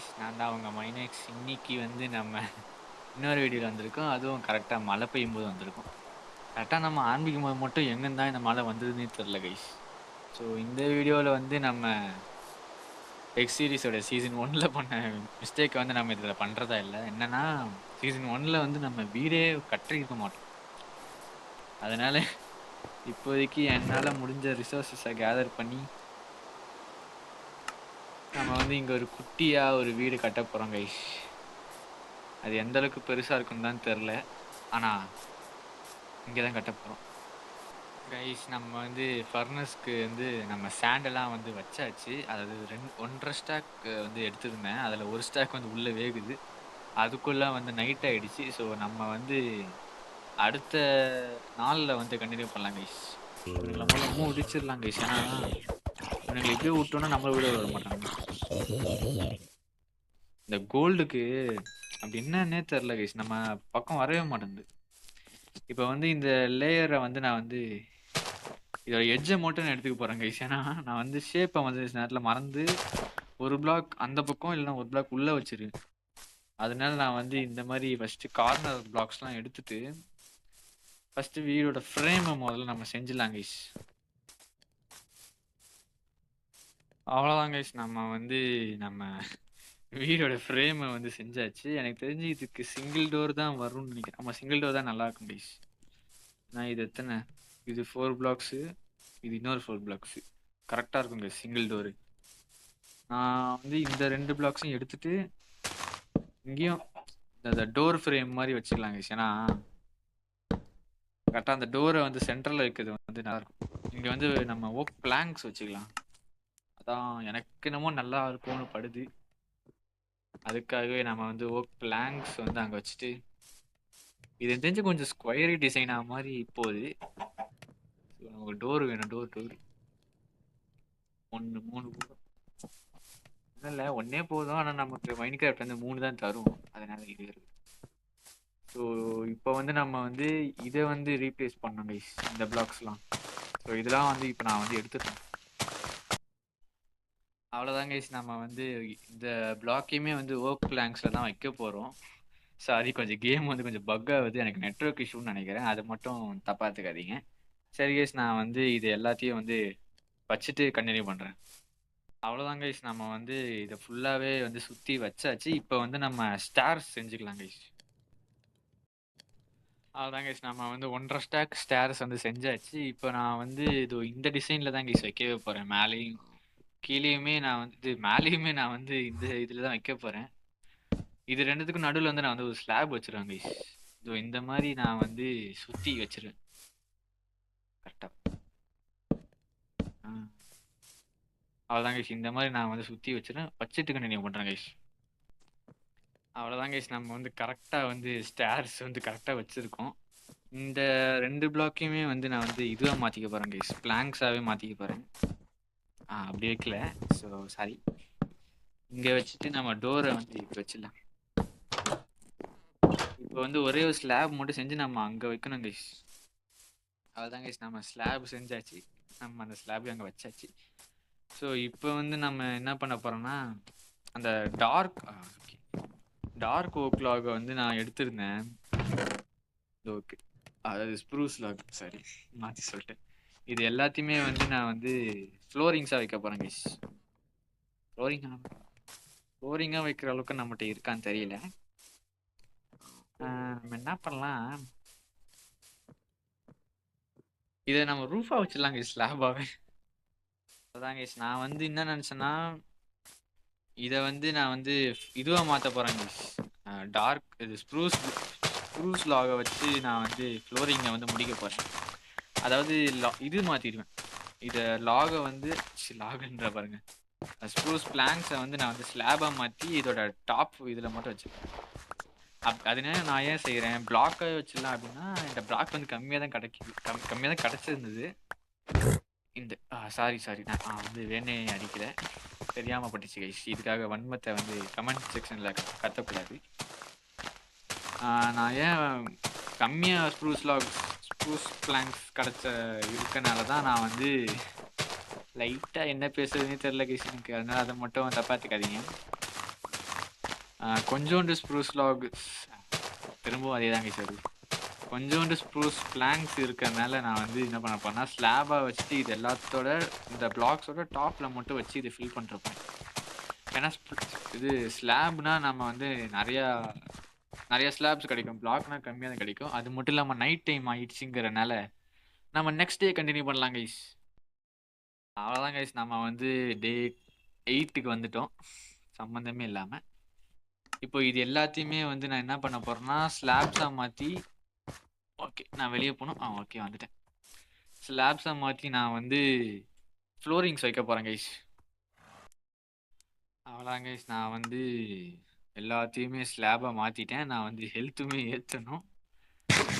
Guys, நான் தான் உங்க மைனெக்ஸ். இன்னைக்கு வந்து நம்ம இன்னொரு வீடியோல வந்திருக்கோம். அதுவும் கரெக்டா மழை பெய்யும் போது வந்திருக்கோம். கரெக்டா நம்ம ஆரம்பிக்கும் போது மட்டும் எங்கேருந்து தான் இந்த மழை வந்ததுன்னே தெரியல கைஸ். ஸோ இந்த வீடியோவில் வந்து நம்ம டெக் சீரிஸோட சீசன் 1ல பண்ண மிஸ்டேக் வந்து நம்ம இதில் பண்ணுறதா இல்லை. என்னன்னா, சீசன் 1ல வந்து நம்ம வீடே கட்டியிருக்க மாட்டோம். அதனால இப்போதைக்கு என்னால் முடிஞ்ச ரிசோர்ஸஸை கேதர் பண்ணி நம்ம வந்து இங்கே ஒரு குட்டியாக ஒரு வீடு கட்ட போகிறோம் கைஸ். அது எந்த அளவுக்கு பெருசா இருக்குன்னு தான் தெரில. ஆனா இங்கே தான் கட்ட போறோம் கைஸ். நம்ம வந்து ஃபர்னஸ்க்கு வந்து நம்ம சாண்டெல்லாம் வந்து வச்சாச்சு. அதாவது 1.5 ஸ்டாக் வந்து எடுத்திருந்தேன். அதில் ஒரு ஸ்டாக் வந்து உள்ளே வேகுது. அதுக்குள்ள வந்து நைட் ஆயிடுச்சு. ஸோ நம்ம வந்து அடுத்த நாளில் வந்து கண்டினியூ பண்ணலாம் கைஸ். இவனுங்களை மூலமாக முடிச்சிடலாம் கைஸ். ஏன்னா இவனுங்களை எப்படியோ விட்டோன்னா நம்மளை விட வர மாட்டாங்க. இந்த கோல்டுக்கு அப்படி என்னன்னே தெரில கைஸ், நம்ம பக்கம் வரவே மாட்டேங்குது. இப்போ வந்து இந்த லேயரை வந்து நான் வந்து இதோட எட்ஜை மட்டும் நான் எடுத்துக்க போகிறேன் கைஸ். ஏன்னா நான் வந்து ஷேப்பை வந்து நேரத்தில் மறந்து ஒரு பிளாக் அந்த பக்கம் இல்லைன்னா ஒரு பிளாக் உள்ளே வச்சிருக்கேன். அதனால நான் வந்து இந்த மாதிரி ஃபஸ்ட்டு கார்னர் பிளாக்ஸ்லாம் எடுத்துட்டு ஃபஸ்ட்டு வீடோட ஃப்ரேமை முதல்ல நம்ம செஞ்சிடலாம் கைஸ். அவ்வளோதான் கைஸ், நம்ம வந்து நம்ம வீடோட ஃப்ரேமை வந்து செஞ்சாச்சு. எனக்கு தெரிஞ்சு இதுக்கு சிங்கிள் டோர் தான் வரும்னு நினைக்கிறேன். ஆமாம், சிங்கிள் டோர் தான் நல்லா இருக்கும் கைஸ். நான் இது எத்தனை, இது 4 பிளாக்ஸு, இது இன்னொரு 4 பிளாக்ஸு கரெக்டாக இருக்குங்க சிங்கிள் டோரு. நான் வந்து இந்த 2 பிளாக்ஸையும் எடுத்துட்டு இங்கேயும் இந்த டோர் ஃப்ரேம் மாதிரி வச்சுக்கலாம் கைஸ். ஏன்னா கரெக்டாக அந்த டோரை வந்து சென்டரில் வைக்கிறது வந்து நல்லாயிருக்கும். இங்கே வந்து நம்ம ஓக் பிளாங்க்ஸ் வச்சுக்கலாம். அதான் எனக்கு என்னமோ நல்லா இருக்கும்னு படுது. அதுக்காகவே நம்ம வந்து ஓக் பிளாங்க்ஸ் வந்து அங்கே வச்சுட்டு இது தெரிஞ்சு கொஞ்சம் ஸ்கொயரி டிசைனாக மாதிரி போகுது. நமக்கு டோர் வேணும். டோர் 1 3 போதும். இல்லை ஒன்னே போதும். ஆனால் நமக்கு மைன்கிராஃப்ட் வந்து 3 தான் தரும். அதனால இது இருக்கு. ஸோ இப்போ வந்து நம்ம வந்து இதை வந்து ரீப்ளேஸ் பண்ணோம் கைஸ், இந்த பிளாக்ஸ்லாம். ஸோ இதெல்லாம் வந்து இப்போ நான் வந்து எடுத்துட்டேன். அவ்வளோதான் கைஸ், நம்ம வந்து இந்த பிளாக்கையுமே வந்து ஓக் பிளாங்க்ஸில் தான் வைக்க போகிறோம். சாரி, கொஞ்சம் கேம் வந்து கொஞ்சம் பக் ஆகுது. எனக்கு நெட்வொர்க் இஷ்யூன்னு நினைக்கிறேன். அதை மட்டும் தப்பாக எடுத்துக்காதீங்க. சரி கைஸ், நான் வந்து இது எல்லாத்தையும் வந்து வச்சுட்டு கண்டினியூ பண்ணுறேன். அவ்வளோதான் கைஸ், நம்ம வந்து இதை ஃபுல்லாகவே வந்து சுற்றி வச்சாச்சு. இப்போ வந்து நம்ம ஸ்டார்ஸ் செஞ்சுக்கலாம் கைஸ். அவ்வளோதான் கைஸ், நம்ம வந்து 1.5 ஸ்டாக் ஸ்டார்ஸ் வந்து செஞ்சாச்சு. இப்போ நான் வந்து இது இந்த டிசைனில் தான் கைஸ் வைக்கவே போகிறேன். மேலேயும் கீழேயுமே நான் வந்து இந்த இதில் தான் வைக்க போகிறேன். இது ரெண்டுத்துக்கும் நடுவில் வந்து நான் வந்து ஒரு ஸ்லாப் வச்சுருவேன் கைஸ். இதோ இந்த மாதிரி நான் வந்து சுற்றி வச்சிருவேன் கரெக்டாக. அவ்வளோதான் கைஸ், இந்த மாதிரி நான் வந்து சுற்றி வச்சுட்டு கண்டினியூ பண்ணுறேன் கைஸ். அவ்வளோதான் கைஸ், நம்ம வந்து கரெக்டாக வந்து ஸ்டார்ஸ் வந்து கரெக்டாக வச்சுருக்கோம். இந்த 2 பிளாக்கையுமே வந்து நான் வந்து இதுவாக மாற்றிக்க போகிறேன் கைஸ், பிளாங்க்ஸாகவே மாற்றிக்க போகிறேன். அப்படி வைக்கல, ஸோ சாரி. இங்கே வச்சுட்டு நம்ம டோரை வந்து இப்போ வச்சிடலாம். இப்போ வந்து ஒரே ஒரு ஸ்லாப் மட்டும் செஞ்சு நம்ம அங்கே வைக்கணும் கைஸ். அவ்வளோதான் கைஸ், நம்ம ஸ்லாப் செஞ்சாச்சு. நம்ம அந்த ஸ்லாபையும் அங்கே வச்சாச்சு. ஸோ இப்போ வந்து நம்ம என்ன பண்ண போகிறோம்னா, அந்த டார்க் ஓக் லாகை வந்து நான் எடுத்திருந்தேன். ஓகே, அதாவது ஸ்ப்ரூஸ் லாக், சாரி மாற்றி சொல்லிட்டேன். இது எல்லாத்தையுமே வந்து நான் வந்து ஃப்ளோரிங்ஸாக வைக்க போகிறேன் கைஸ். ஃப்ளோரிங்காக வைக்கிற அளவுக்கு நம்மகிட்ட இருக்கான்னு தெரியல. நம்ம என்ன பண்ணலாம், இதை நம்ம ரூஃபாக வச்சிடலாம் கைஸ், ஸ்லாபாகவே. அதான் கைஸ், நான் வந்து என்ன நினச்சேன்னா, இதை வந்து நான் வந்து இதுவாக மாற்ற போகிறேன் கைஸ். டார்க் இது ஸ்ப்ரூஸ் லாகை வச்சு நான் வந்து ஃப்ளோரிங்கை வந்து முடிக்க போகிறேன். அதாவது இது மாற்றிடுவேன். இதை லாகை வந்து லாகுன்ற பாருங்க, ஸ்ப்ரூஸ் பிளாங்க்ஸை வந்து நான் வந்து ஸ்லாபாக மாற்றி இதோட டாப் இதில் மட்டும் வச்சுருக்கேன். அதனால நான் ஏன் செய்கிறேன், பிளாக்கை வச்சிடலாம் அப்படின்னா, இந்த பிளாக் வந்து கம்மியாக தான் கம்மியாக தான் கிடச்சிருந்தது. இந்த சாரி நான் வந்து வேணே அடிக்கல, தெரியாமல் பட்டுச்சு கைஸ். இதுக்காக வன்மத்தை வந்து கமெண்ட் செக்ஷனில் கத்தக்கூடாது. நான் ஏன் கம்மியாக ஸ்ப்ரூஸ் பிளாங்க்ஸ் இருக்கனால தான் நான் வந்து லைட்டாக என்ன பேசுறதுன்னே தெரில கைஸ் எனக்கு. அதனால் அதை மட்டும் தப்பாத்துக்காதீங்க. கொஞ்சோண்டு ஸ்ப்ரூஸ் லாக் திரும்பவும் அதே தாங்க சார். கொஞ்சோண்டு ஸ்ப்ரூஸ் பிளாங்க்ஸ் இருக்கிறதுனால நான் வந்து என்ன பண்ண போறேன்னா ஸ்லாபாக வச்சுட்டு இது எல்லாத்தோட இந்த பிளாக்ஸோட டாப்பில் மட்டும் வச்சு இது ஃபில் பண்ணுறப்பேன். ஏன்னா இது ஸ்லாப்னா நம்ம வந்து நிறைய ஸ்லாப்ஸ் கிடைக்கும், பிளாக்னா கம்மியாக தான் கிடைக்கும். அது மட்டும் இல்லாமல் நைட் டைம் ஆயிடுச்சுங்கிறனால நம்ம நெக்ஸ்ட் டே கண்டினியூ பண்ணலாம் கைஸ். அவ்வளோதான் கைஸ், நம்ம வந்து டே 8க்கு வந்துட்டோம் சம்மந்தமே இல்லாமல். இப்போ இது எல்லாத்தையுமே வந்து நான் என்ன பண்ண போறேன்னா ஸ்லாப்ஸாக மாற்றி, ஓகே நான் வெளியே போகணும், ஓகே வந்துட்டேன். ஸ்லாப்ஸாக மாற்றி நான் வந்து ஃப்ளோரிங்ஸ் வைக்க போகிறேன் கைஸ். அவ்வளோதான் கைஸ், நான் வந்து எல்லாத்தையுமே ஸ்லாபாக மாற்றிட்டேன். நான் வந்து ஹெல்த்துமே ஏற்றணும்.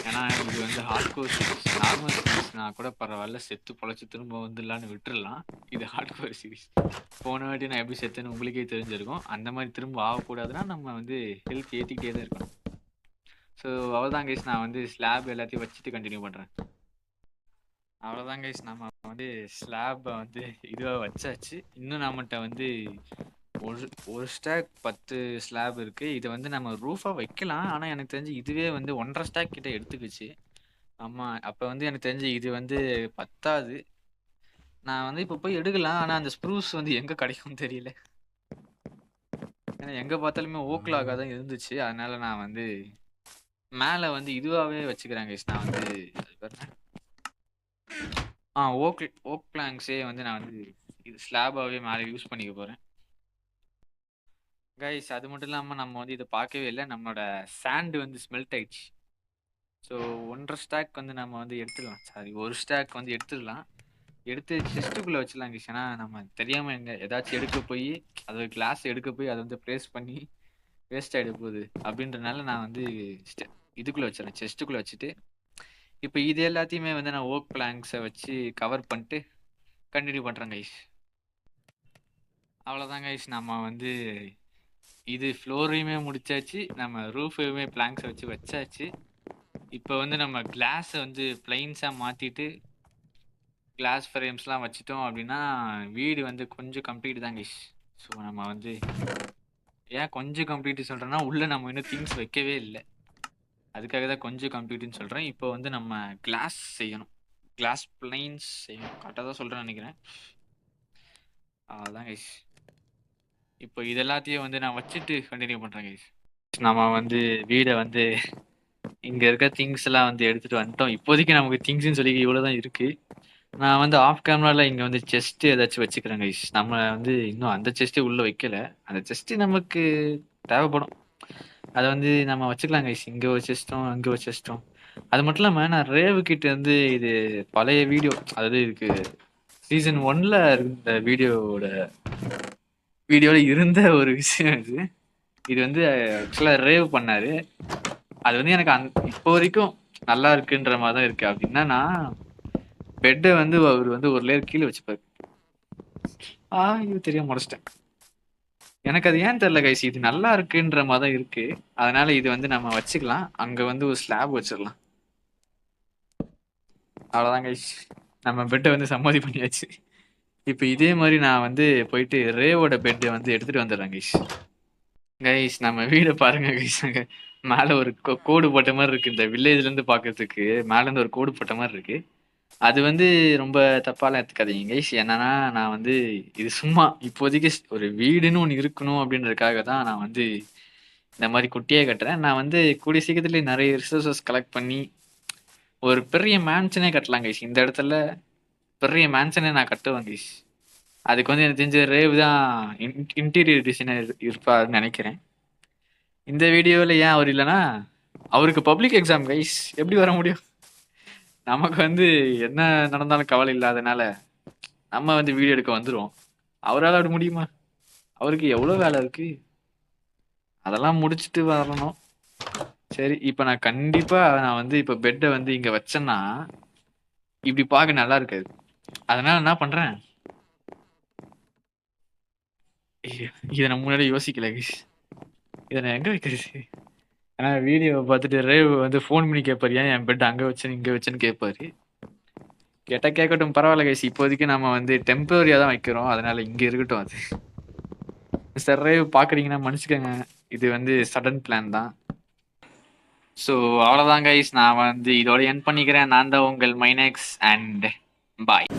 ஏன்னா இது வந்து ஹார்ட்கோர் சீரிஸ். நார்மல் சீரிஸ்னா கூட பரவாயில்ல, செத்து பொழைச்சி திரும்ப வந்துடலான்னு விட்டுடலாம். இது ஹார்ட்கோர் சீரிஸ். போன வாட்டி நான் எப்படி செத்துன்னு உங்களுக்கே தெரிஞ்சிருக்கும். அந்த மாதிரி திரும்ப ஆகக்கூடாதுன்னா நம்ம வந்து ஹெல்த் ஏற்றிக்கிட்டே தான் இருக்கணும். ஸோ அவ்வளோதான் கைஸ், நான் வந்து ஸ்லாப் எல்லாத்தையும் வச்சுட்டு கண்டினியூ பண்ணுறேன். அவ்வளோதான் கைஸ், நம்ம வந்து ஸ்லாப்பை வந்து இதுவாக வச்சாச்சு. இன்னும் நம்மகிட்ட வந்து ஒரு ஸ்டாக் 10 ஸ்லாப் இருக்கு. இதை வந்து நம்ம ரூஃபாக வைக்கலாம். ஆனால் எனக்கு தெரிஞ்சு இதுவே வந்து 1.5 ஸ்டாக் கிட்ட எடுத்துக்கிச்சு. ஆமாம், அப்போ வந்து எனக்கு தெரிஞ்சு இது வந்து பத்தாது. நான் வந்து இப்போ போய் எடுக்கலாம். ஆனால் அந்த ஸ்ப்ரூஸ் வந்து எங்கே கிடைக்கும்னு தெரியல. ஏன்னா எங்கே பார்த்தாலுமே ஓக்லாக தான் இருந்துச்சு. அதனால நான் வந்து மேலே வந்து இதுவாகவே வச்சுக்கிறேன் கைஸ். நான் வந்து ஓக் பிளாங்க்ஸே வந்து நான் வந்து இது ஸ்லாபாகவே மேலே யூஸ் பண்ணிக்க போகிறேன் கைஸ். அது மட்டும் இல்லாமல் நம்ம வந்து இதை பார்க்கவே இல்லை, நம்மளோட சாண்ட் வந்து ஸ்மெல்ட் ஆயிடுச்சு. ஸோ 1.5 ஸ்டாக் வந்து நம்ம வந்து எடுத்துடலாம். சாரி, ஒரு ஸ்டாக் வந்து எடுத்துடலாம். எடுத்து செஸ்ட்டுக்குள்ளே வச்சிடலாம் கைஸ். ஏன்னா நம்ம தெரியாமல் எங்கே ஏதாச்சும் எடுக்க போய் அது கிளாஸ் எடுக்க போய் அதை வந்து ப்ளேஸ் பண்ணி வேஸ்ட் ஆகிட போகுது அப்படின்றனால நான் வந்து இதுக்குள்ளே வச்சிடறேன், செஸ்ட்டுக்குள்ளே வச்சுட்டு. இப்போ இது எல்லாத்தையுமே வந்து நான் ஓக் பிளாங்க்ஸை வச்சு கவர் பண்ணிட்டு கண்டினியூ பண்ணுறேன் கைஸ். அவ்வளோதான் கைஸ், நம்ம வந்து இது ஃப்ளோரையுமே முடிச்சாச்சு, நம்ம ரூஃபையுமே பிளாங்க்ஸை வச்சு வச்சாச்சு. இப்போ வந்து நம்ம கிளாஸை வந்து பிளைன்ஸாக மாற்றிட்டு கிளாஸ் ஃப்ரேம்ஸ்லாம் வச்சுட்டோம் அப்படின்னா வீடு வந்து கொஞ்சம் கம்ப்ளீட் தான் கைஸ். ஸோ நம்ம வந்து ஏன் கொஞ்சம் கம்ப்ளீட் சொல்கிறேன்னா உள்ளே நம்ம இன்னும் திங்ஸ் வைக்கவே இல்லை, அதுக்காக தான் கொஞ்சம் கம்ப்ளீட்னு சொல்கிறேன். இப்போ வந்து நம்ம கிளாஸ் செய்யணும், கிளாஸ் பிளைன்ஸ் செய்யணும். கரெக்டாக தான் சொல்கிறேன்னு நினைக்கிறேன். அதான் கைஸ், இப்போ இது எல்லாத்தையும் வந்து நான் வச்சுட்டு கண்டினியூ பண்ணுறேன் கைஸ். நம்ம வந்து வீடை வந்து இங்கே இருக்க திங்ஸ் எல்லாம் வந்து எடுத்துகிட்டு வந்துட்டோம். இப்போதைக்கு நமக்கு திங்ஸ்ன்னு சொல்லி இவ்வளோ தான் இருக்குது. நான் வந்து ஆஃப் கேமராவில் இங்கே வந்து செஸ்ட்டு ஏதாச்சும் வச்சுக்கிறேன் கைஸ். நம்ம வந்து இன்னும் அந்த செஸ்ட்டு உள்ளே வைக்கல. அந்த செஸ்ட்டு நமக்கு தேவைப்படும், அதை வந்து நம்ம வச்சுக்கலாம் கைஸ். இங்கே ஒரு செஸ்ட்டும் அங்கே ஒரு செஸ்ட்டும். அது மட்டும் இல்லாமல் நான் ரேவு கிட்ட வந்து இது பழைய வீடியோ, அதாவது இதுக்கு சீசன் 1ல் இருந்த வீடியோவில் இருந்த ஒரு விஷயம் இது. இது வந்து ஆக்சுவலாக ரேவ் பண்ணார். அது வந்து எனக்கு இப்போ வரைக்கும் நல்லா இருக்குன்ற மாதிரி தான் இருக்குது. அப்படின்னா நான் பெட்டை வந்து அவர் வந்து ஒரு லேயர் கீழே வச்சுப்பாரு. இது தெரியாம முடிச்சிட்டேன். எனக்கு அது ஏன் தெரியல கைஸ், இது நல்லா இருக்குன்ற மாதிரி தான் இருக்கு. அதனால இது வந்து நம்ம வச்சுக்கலாம், அங்க வந்து ஒரு ஸ்லாப் வச்சிடலாம். அவ்வளோதான் கைஸ், நம்ம பெட்டை வந்து சமாதி பண்ணியாச்சு. இப்போ இதே மாதிரி நான் வந்து போயிட்டு ரேவோட பெட்டை வந்து எடுத்துட்டு வந்துடுறேன் கைஸ். கைஸ் நம்ம வீடை பாருங்க கைஸ், அங்க மேலே ஒரு கோடு போட்ட மாதிரி இருக்கு. இந்த வில்லேஜ்ல இருந்து பார்க்கறதுக்கு மேல இருந்து ஒரு கோடு போட்ட மாதிரி இருக்கு. அது வந்து ரொம்ப தப்பாலாம் எடுத்துக்காதீங்க கைஸ். என்னன்னா நான் வந்து இது சும்மா இப்போதைக்கு ஒரு வீடுன்னு ஒன்று இருக்கணும் அப்படின்றதுக்காக தான் நான் வந்து இந்த மாதிரி குட்டியாக கட்டுறேன். நான் வந்து கூடிய சீக்கிரத்துல நிறைய ரிசோர்ஸஸ் கலெக்ட் பண்ணி ஒரு பெரிய மேன்ஷனே கட்டலாம் கைஸ். இந்த இடத்துல பெரிய மேன்ஷனே நான் கட்டுவேன் கைஸ். அதுக்கு வந்து எனக்கு தெரிஞ்ச ரேவ் தான் இன்டீரியர் டிசைனர் இருப்பாருன்னு நினைக்கிறேன். இந்த வீடியோவில் ஏன் அவர் இல்லைன்னா அவருக்கு பப்ளிக் எக்ஸாம் கைஸ், எப்படி வர முடியும்? நமக்கு வந்து என்ன நடந்தாலும் கவலை இல்லாதனால நம்ம வந்து வீடியோ எடுக்க வந்துடுவோம். அவரால் அப்படி முடியுமா? அவருக்கு எவ்வளோ வேலை இருக்கு, அதெல்லாம் முடிச்சுட்டு வரணும். சரி, இப்போ நான் கண்டிப்பாக நான் வந்து இப்போ பெட்டை வந்து இங்கே வச்சேன்னா இப்படி பார்க்க நல்லா இருக்காது. அதனால என்ன பண்ணுறேன், இதை நான் முன்னாடி யோசிக்கல கைஸ். இதை நான் எங்கே வைக்கிறது? ஏன்னா வீடியோவை பார்த்துட்டு ரேவ் வந்து ஃபோன் பண்ணி கேட்பாரு, ஏன் என் பெட் அங்கே வச்சேன்னு இங்கே வச்சேன்னு கேட்பாரு. கேட்டால் கேட்கட்டும், பரவாயில்ல கைஸ். இப்போதைக்கு நம்ம வந்து டெம்பரரியாக தான் வைக்கிறோம், அதனால இங்கே இருக்கட்டும். அது மிஸ்டர் ரேவ் பார்க்குறீங்கன்னா மன்னிச்சுக்கோங்க, இது வந்து சடன் பிளான் தான். ஸோ அவ்வளோதான் கைஸ், நான் வந்து இதோட என் பண்ணிக்கிறேன். நான் தான் உங்கள் மைனெக்ஸ் அண்ட் பாய்.